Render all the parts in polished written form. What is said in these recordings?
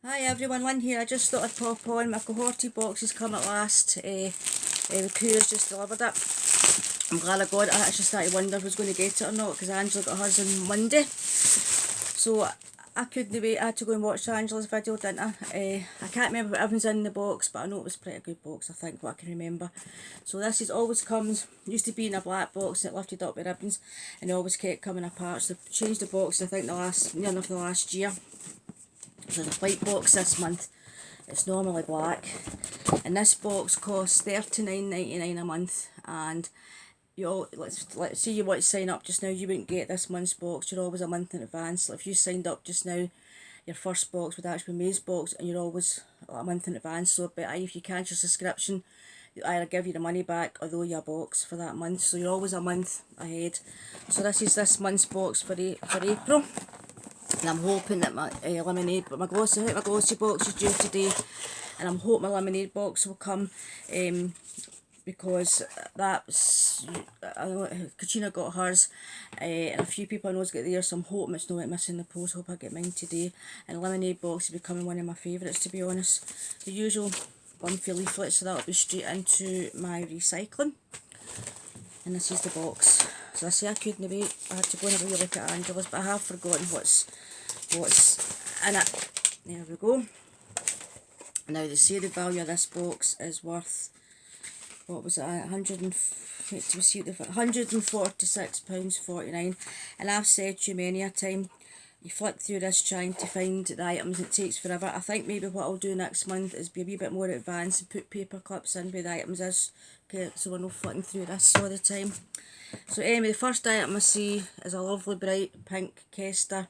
Hi everyone, Lynn here. I just thought I'd pop on. My Cohorted box has come at last. The courier's just delivered it. I'm glad I got it. I actually started wondering if I was going to get it or not because Angela got hers on Monday. So I couldn't wait. I had to go and watch Angela's video, didn't I? I can't remember what everything's in the box, but I know it was a pretty good box, I think, what I can remember. So this is always comes, used to be in a black box and it lifted up with ribbons and it always kept coming apart. So they've changed the box, I think, near enough the last year. So there's a white box this month. It's normally black, and this box costs $39.99 a month. And let's say you want to sign up just now, you wouldn't get this month's box. You're always a month in advance. Like if you signed up just now, your first box would actually be May's box, and you're always a month in advance. So, but if you cancel your subscription, they either give you the money back or throw you a box for that month. So you're always a month ahead. So this is this month's box for April. And I'm hoping that my lemonade, but my glossy box is due today, and I'm hoping my lemonade box will come, because that's, I know Katrina got hers, and a few people I know's got theirs, so I'm hoping it's not missing the post. Hope I get mine today. And the lemonade box is becoming one of my favourites, to be honest. The usual one for leaflets, so that'll be straight into my recycling. And this is the box. So I say I couldn't wait. I had to go and have a wee look at Angela's, but I have forgotten what's in it. There we go. Now they say the value of this box is worth, what was it, £146.49. And I've said to you many a time, you flick through this trying to find the items, it takes forever. I think maybe what I'll do next month is be a wee bit more advanced and put paper clips in where the items is, okay, so we're not flicking through this all the time. So anyway, the first item I see is a lovely bright pink Kester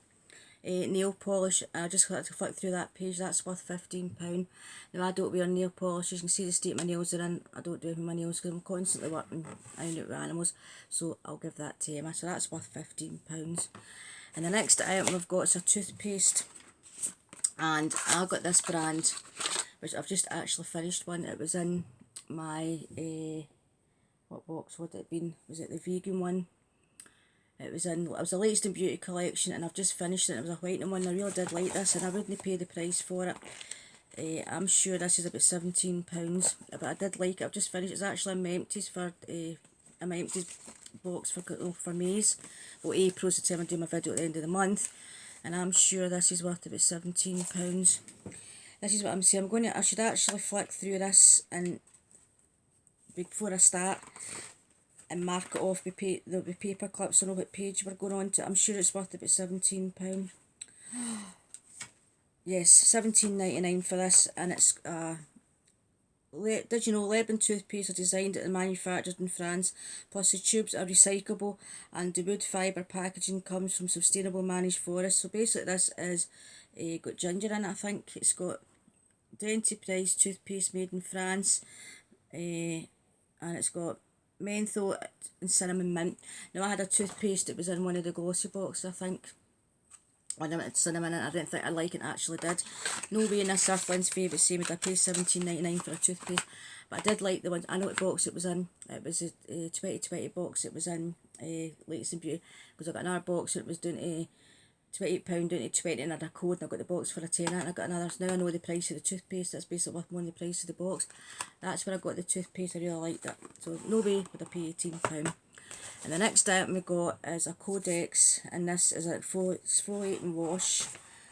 nail polish. I just had to flick through that page. That's worth £15. Now I don't wear nail polish. You can see the state my nails are in. I don't do anything with my nails because I'm constantly working out with animals, so I'll give that to Emma. So that's worth £15. And the next item we've got is a toothpaste, and I got this brand, which I've just actually finished one. It was in my what box would it have been? Was it the vegan one? It was the latest in beauty collection, and I've just finished it. It was a whitening one. I really did like this, and I wouldn't pay the price for it. I'm sure this is about £17, but I did like it. I've just finished. It's actually my empties for a my empties box for May's. Well, April's the time I do my video at the end of the month, and I'm sure this is worth about £17. This is what I'm saying. I should actually flick through this and before I start, and mark it off with there'll be paper clips so I know what page we're going on to. I'm sure it's worth about £17. Yes, £17.99 for this, and it's did you know Lebanon toothpaste are designed and manufactured in France, plus the tubes are recyclable, and the wood fibre packaging comes from sustainable managed forests. So basically this is got ginger in it. I think it's got Dentifrice toothpaste made in France, and it's got menthol and cinnamon mint. Now I had a toothpaste that was in one of the glossy boxes, I think. I had cinnamon in it. I didn't think I like it, actually did. No way in this earth, Lynn's favourite, same would I pay £17.99 for a toothpaste. But I did like the one. I know what box it was in. It was a 2020 box. It was in Latest in Beauty, because I got another box that was doing to £28 down to 20, and I had a code, and I got the box for a tenner, and I got another. So now I know the price of the toothpaste. That's basically worth more than the price of the box. That's where I got the toothpaste. I really liked it. So no way would I pay £18. And the next item we got is a Codex, and this is a exfoliate and wash,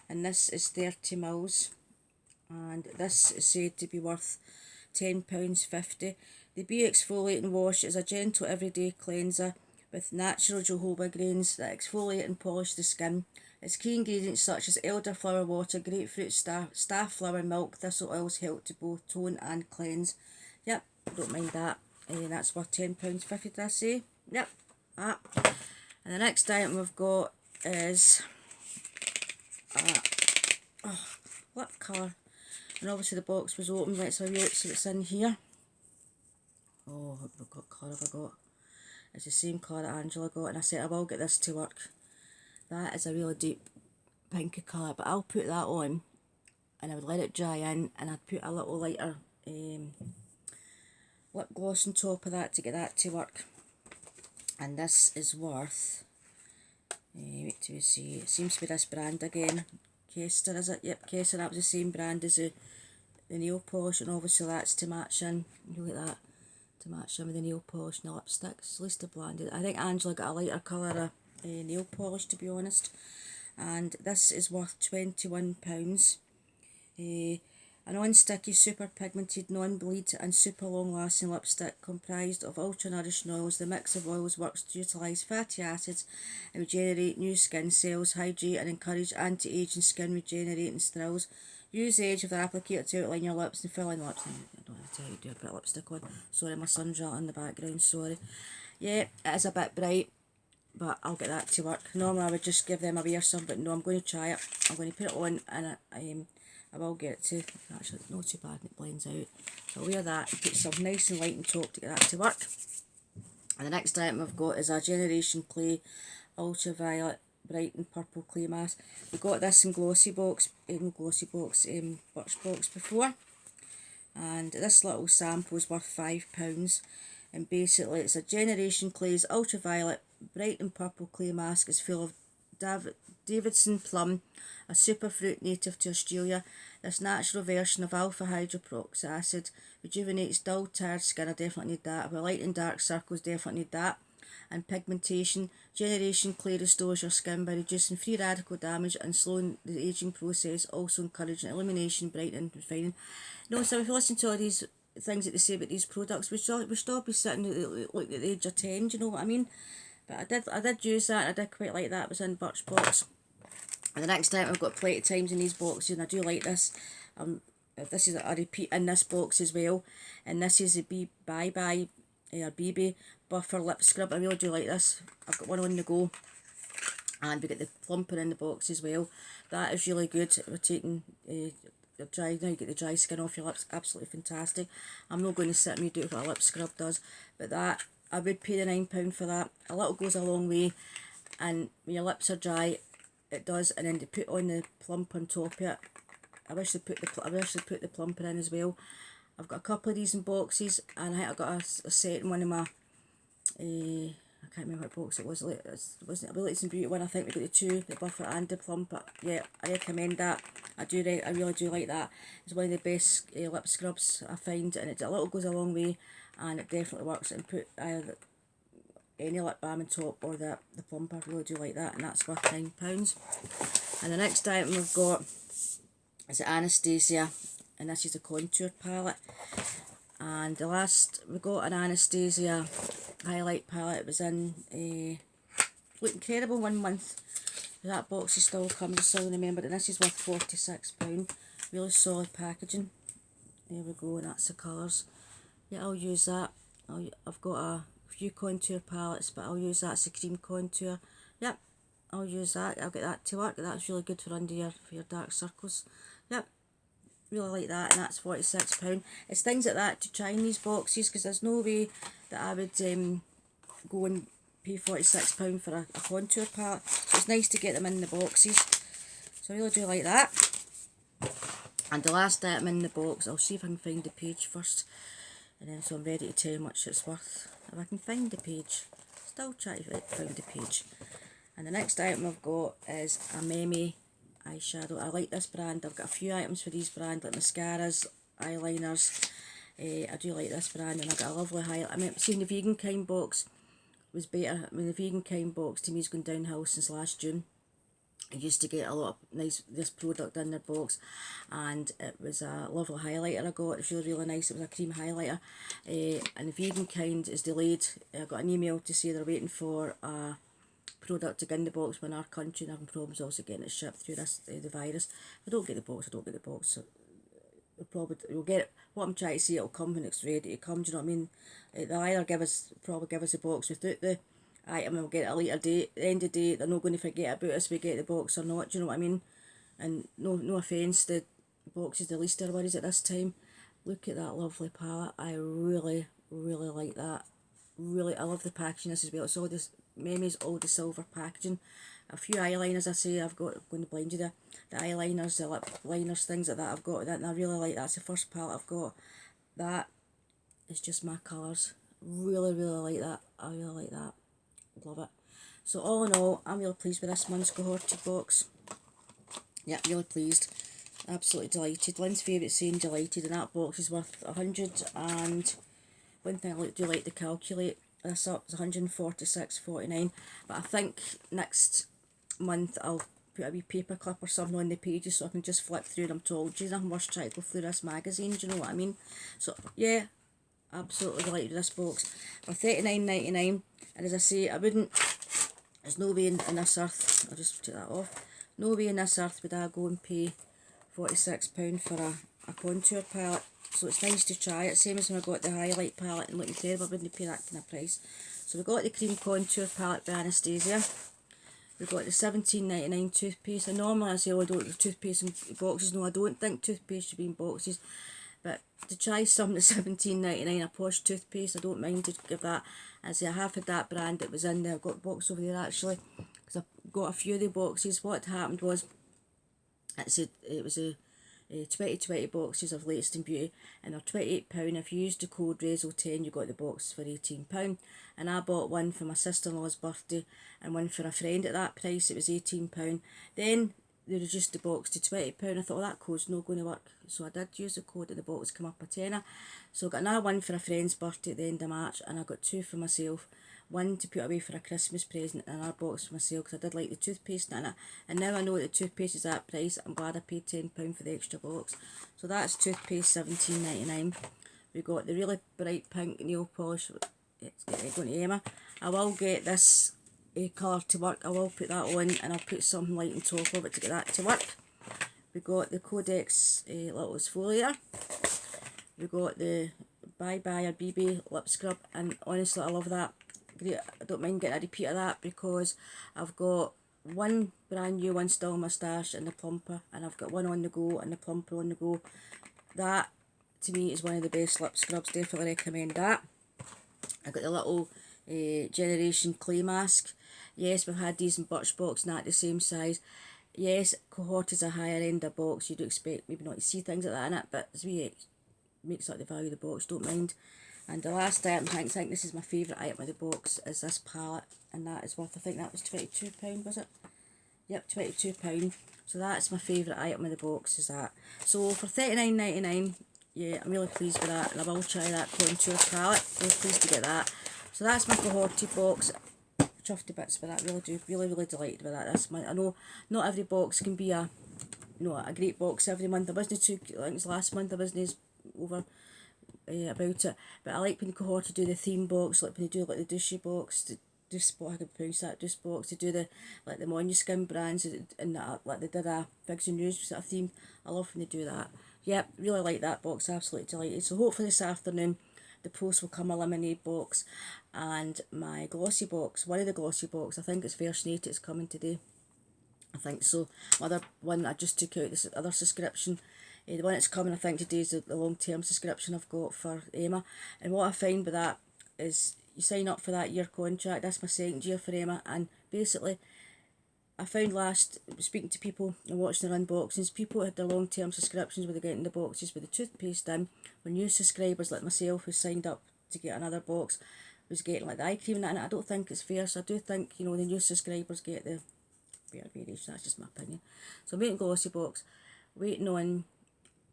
and this is 30 mils, and this is said to be worth £10.50. The Be Exfoliate and Wash is a gentle everyday cleanser with natural jojoba grains that exfoliate and polish the skin. Its key ingredients such as elderflower water, grapefruit, starflower milk, thistle oils help to both tone and cleanse. Yep, don't mind that. And that's worth £10.50, did I say? Yep, that. And the next item we've got is what colour? And obviously the box was open. Let's have a look, see what's in here. Oh, what colour have I got? It's the same colour that Angela got, and I said I will get this to work. That is a really deep pinky colour, but I'll put that on and I would let it dry in, and I'd put a little lighter lip gloss on top of that to get that to work. And this is worth, wait till we see, it seems to be this brand again, Kester, is it? Yep, Kester, that was the same brand as the nail polish, and obviously that's to match in, look at that, to match in with the nail polish and the lipsticks, at least they're blended. I think Angela got a lighter colour of nail polish, to be honest, and this is worth £21. A non-sticky, super pigmented, non-bleed and super long-lasting lipstick comprised of ultra-nourishing oils. The mix of oils works to utilise fatty acids and regenerate new skin cells, hydrate and encourage anti-aging skin regenerating thrills. Use the edge of the applicator to outline your lips and fill in lips. I don't know how to do a bit of lipstick on. Sorry, my son's right in the background, sorry. Yeah, it is a bit bright, but I'll get that to work. Normally I would just give them away or something, but no, I'm going to try it. I'm going to put it on, and I will get it to, actually it's not too bad and it blends out. So I'll wear that and put some nice and light on top to get that to work. And the next item I've got is a Generation Clay Ultraviolet Bright and Purple Clay Mask. We got this in Birchbox before. And this little sample is worth £5. And basically it's a Generation Clay's Ultraviolet Bright and Purple Clay Mask. It's full of Davidson plum, a superfruit native to Australia. This natural version of alpha hydroperoxy acid rejuvenates dull, tired skin. I definitely need that. But light and dark circles, definitely need that. And pigmentation. Generation Clay restores your skin by reducing free radical damage and slowing the aging process, also encouraging illumination, brightening, refining. No, so if you listen to all these things that they say about these products, we should be sitting at the age of 10, do you know what I mean? But I did use that, I did quite like that. It was in Birchbox. And the next time I've got plenty of times in these boxes, and I do like this. This is a repeat in this box as well. And this is the Bye Bye or BB Buffer Lip Scrub. I really do like this. I've got one on the go. And we get the plumper in the box as well. That is really good. We're taking your dry, now you get the dry skin off your lips. Absolutely fantastic. I'm not going to sit and do what a lip scrub does. But that, I would pay the £9 for that. A little goes a long way. And when your lips are dry, it does. And then to put on the plump on top of it. I wish they put the plumper in as well. I've got a couple of these in boxes, and I think I got a set in one of my I can't remember what box it was. It wasn't a Latest and Beauty one. I think we got the two, the buffer and the plumper. Yeah, I recommend that. I really do like that. It's one of the best lip scrubs I find, and it a little goes a long way, and it definitely works. And put either any lip balm on top or the plumper. I really do like that, and that's worth £9. And the next item we've got is Anastasia, and this is a contour palette. And the last we got an Anastasia highlight palette. It was in look incredible 1 month. That box is still coming, I still remember, and this is worth £46. Really solid packaging. There we go, and that's the colours. Yeah, I'll use that. I've got a few contour palettes, but I'll use that as a cream contour. Yep, I'll use that. I'll get that to work. That's really good for under for your dark circles. Yep, really like that, and that's £46. It's things like that to try in these boxes, because there's no way that I would go and pay £46 for a contour palette. So it's nice to get them in the boxes. So I really do like that. And the last item in the box, I'll see if I can find the page first, and then so I'm ready to tell you how much it's worth. If I can find the page, still trying to find the page. And the next item I've got is a Meme eyeshadow. I like this brand. I've got a few items for these brands, like mascaras, eyeliners. I do like this brand, and I've got a lovely highlight. I mean, seeing the Vegan Kind box was better. I mean, the Vegan Kind box to me has gone downhill since last June. I used to get a lot of this product in their box, and it was a lovely highlighter I got. It was really nice. It was a cream highlighter, and the Vegan Kind is delayed. I got an email to say they're waiting for a product to get in the box in our country, and having problems also getting it shipped through this the virus. If I don't get the box, I don't get the box. So we'll get it. What I'm trying to say, it'll come when it's ready to come. Do you know what I mean? They'll either probably give us the box without the item, and we'll get it a later date. At the end of the day, they're not going to forget about us if we get the box or not. Do you know what I mean? And no offence, the box is the least of our worries at this time. Look at that lovely palette. I really like that. I love the packaging this as well. It's all this Meme's all the silver packaging. A few eyeliners, I say I've got. I'm going to blind you there. The eyeliners, the lip liners, things like that. I've got that, and I really like that. That's the first palette I've got. That is just my colours. Really like that. I really like that. Love it. So all in all, I'm really pleased with this month's Cohorted box. Yeah, really pleased. Absolutely delighted. Lynn's favourite saying delighted, and that box is worth 100, and one thing I do like to calculate this up is 146.49, but I think next month I'll put a wee paper clip or something on the pages so I can just flip through them to geez, nothing worse trying to go through this magazine, do you know what I mean? So yeah, absolutely delighted with this box for $39.99, and as I say, I wouldn't, there's no way in this earth, I'll just take that off, no way in this earth would I go and pay £46 for a contour palette. So it's nice to try it, same as when I got the highlight palette and looking terrible, I wouldn't pay that kind of price. So we got the cream contour palette by Anastasia. We've got the £17.99 toothpaste. And normally I say, oh, I don't do toothpaste in boxes. No, I don't think toothpaste should be in boxes. But to try something at £17.99, a posh toothpaste, I don't mind to give that. I say I have had that brand that was in there. I've got a box over there actually, because I've got a few of the boxes. What happened was, it was a 2020 boxes of Latest in Beauty, and they're £28. If you use the code RESO10 you got the box for £18, and I bought one for my sister-in-law's birthday and one for a friend at that price. It was £18. Then they reduced the box to £20. I thought, well, that code's not going to work, so I did use the code and the box came up a tenner. So I got another one for a friend's birthday at the end of March, and I got two for myself, one to put away for a Christmas present and another box for myself because I did like the toothpaste in it. And now I know that the toothpaste is that price, I'm glad I paid £10 for the extra box. So that's toothpaste, £17.99. We got the really bright pink nail polish. It's going to Emma. I will get this colour to work. I will put that on, and I'll put something light on top of it to get that to work. We got the Codex little exfoliator. We got the Bye Bye or BB lip scrub, and honestly I love that. Great. I don't mind getting a repeat of that because I've got one brand new one still in my stash and the plumper, and I've got one on the go and the plumper on the go. That to me is one of the best lip scrubs, definitely recommend that. I've got the little Generation Clay Mask. Yes, we've had these in Birchbox, not the same size. Yes, Cohorted is a higher end of box, you'd expect maybe not to see things like that in it, but it's really makes up the value of the box, don't mind. And the last item, I think this is my favourite item of the box, is this palette, and that is worth, I think that was £22, was it? Yep, £22. So that's my favourite item of the box, is that. So for $39.99, yeah, I'm really pleased with that, and I will try that contour palette. Really pleased to get that. So that's my Cohorted box. Chuffed to bits with that, really do, really delighted with that. That's my, I know not every box can be a, you know, a great box every month. I wasn't too, I think it was last month I wasn't as over about it, but I like when Cohorted do the theme box, like when they do like the douchey box, the douche box, I can pronounce that, douche box, they do the like the Monuskin brands, and that, like they did a Figs and News sort of theme. I love when they do that. Yep, really like that box, absolutely delighted. So hopefully this afternoon the post will come a lemonade box and my glossy box, one of the glossy box, I think it's version 8, it's coming today. I think so. Other one I just took out, this other subscription. The one that's coming I think today is the long-term subscription I've got for Emma. And what I find with that is you sign up for that year contract. That's my second year for Emma, and basically I found last speaking to people and watching their unboxings, people had their long-term subscriptions where they're getting the boxes with the toothpaste in, when new subscribers like myself who signed up to get another box was getting like the eye cream and that, and I don't think it's fair. So I do think, you know, the new subscribers get the better variation. That's just my opinion. So I'm waiting glossy box, waiting on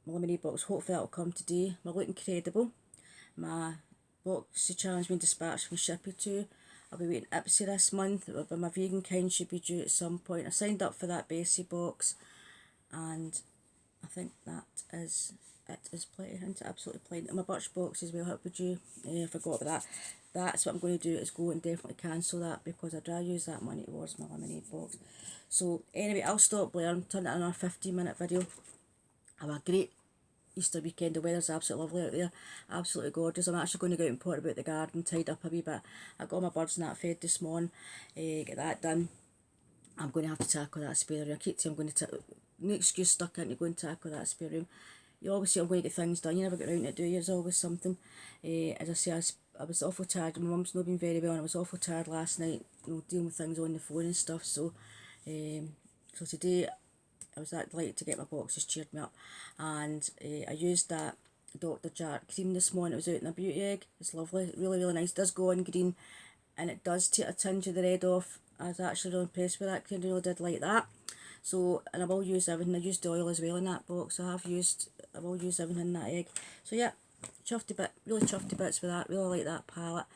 my lemonade box. Hopefully that'll come today. My Look Incredible, my box challenge being dispatched from Shippy too. I'll be waiting Ipsy this month, but my vegan kind should be due at some point. I signed up for that Bessie box, and I think that is it. Is plenty, isn't it? Absolutely plenty. And my Birch box as well, that would you? I forgot about that. That's what I'm going to do, is go and definitely cancel that, because I'd rather use that money towards my lemonade box. So anyway, I'll stop blaring, turn it into another 15-minute video. Have a great Easter weekend. The weather's absolutely lovely out there, absolutely gorgeous. I'm actually going to go out and pot about the garden, tied up a wee bit. I got my birds and that fed this morning, get that done. I'm going to have to tackle that spare room. I keep saying I'm going to, no excuse stuck into going to tackle that spare room. You always say I'm going to get things done, you never get around to it, do you? There's always something. As I say, I was awful tired. My mum's not been very well, and I was awful tired last night, you know, dealing with things on the phone and stuff. So, so today I was that delighted to get my boxes, cheered me up, and I used that Dr. Jart cream this morning. It was out in a beauty egg. It's lovely, really nice. It does go on green, and it does take a tinge of the red off. I was actually really impressed with that cream. I really did like that. So, and I will use everything. I used the oil as well in that box. I will use everything in that egg. So yeah, chuffed a bit, really chuffed to bits with that. Really like that palette.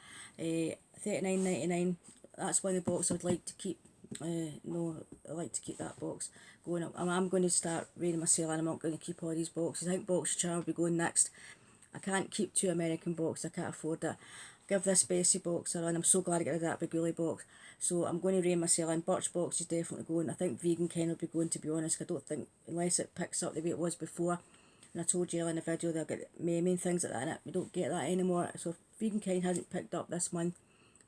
$39.99. That's one of the boxes I would like to keep. No, I like to keep that box going. I'm going to start reading my sale, and I'm not going to keep all these boxes. I think Box Charm will be going next. I can't keep 2 American boxes. I can't afford it. Give this Bessie box a run. I'm so glad I got rid of that Baguli box. So I'm going to rein my sale in. Birch box is definitely going. I think Vegan Ken will be going, to be honest. I don't think, unless it picks up the way it was before. And I told you in the video they'll get main things like that in it. We don't get that anymore. So if Vegan Ken hasn't picked up this month,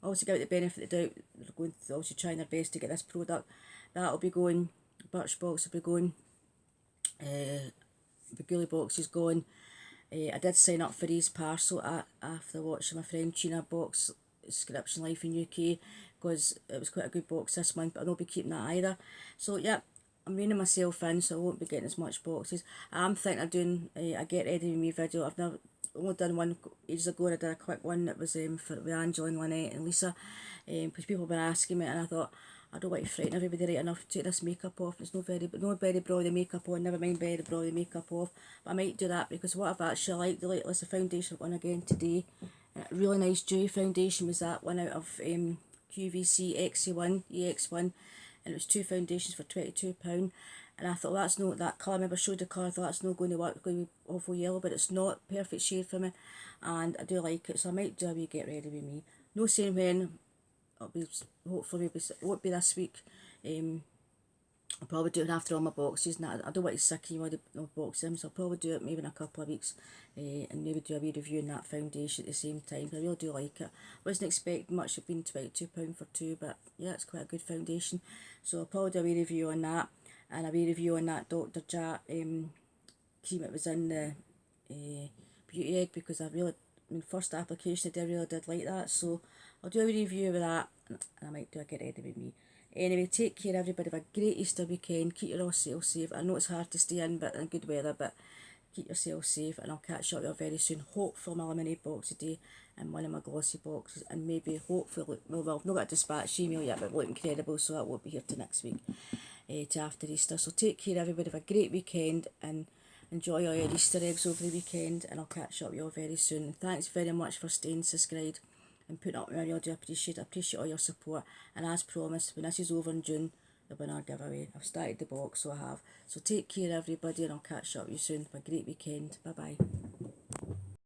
obviously give it the benefit of the doubt. They're going to obviously trying their best to get this product. That'll be going. Birch box will be going. Baguli box is going. I did sign up for his parcel after watching my friend Gina box Subscription Life in UK, because it was quite a good box this month, but I won't be keeping that either. So yeah, I'm reining myself in, so I won't be getting as much boxes. I'm thinking of doing a get ready with me video. I've never only done one ages ago, and I did a quick one that was with Angela and Lynette and Lisa, because people have been asking me, and I thought, I don't want to frighten everybody right enough to take this makeup off. It's no very broad the makeup on, never mind very broad the makeup off. But I might do that because what I've actually liked, the latest foundation one again today. A really nice dewy foundation was that one out of QVC XC1, EX1. And it was 2 foundations for £22. And I thought, that's no, that colour, I remember I showed the colour, I thought that's not going to work, it's going to be awful yellow, but it's not, perfect shade for me. And I do like it, so I might do a wee get ready with me. No saying when. It'll be, hopefully it won't be this week. I'll probably do it after all my boxes, and I don't want to sick you all the boxes, so I'll probably do it maybe in a couple of weeks, and maybe do a wee review on that foundation at the same time. I really do like it. Wasn't expecting much, it being £22 for 2, but yeah, it's quite a good foundation. So I'll probably do a wee review on that, and a wee review on that Dr. Jat cream that was in the Beauty Egg, because first application I really did like that, so I'll do a review of that, and I might do a get ready with me. Anyway, take care everybody, have a great Easter weekend, keep yourself safe. I know it's hard to stay in but in good weather, but keep yourself safe, and I'll catch up with you very soon. Hopefully my lemonade box today and one of my glossy boxes, and maybe hopefully, well I've not got a dispatch email yet, but it will look incredible, so that won't be here till next week, to after Easter. So take care everybody, have a great weekend, and enjoy all your Easter eggs over the weekend, and I'll catch up with you all very soon. And thanks very much for staying subscribed and putting up with me. I really do appreciate it. I appreciate all your support, and as promised, when this is over in June, there'll be another giveaway. I've started the box, so I have. So take care everybody, and I'll catch up with you soon. Have a great weekend. Bye bye.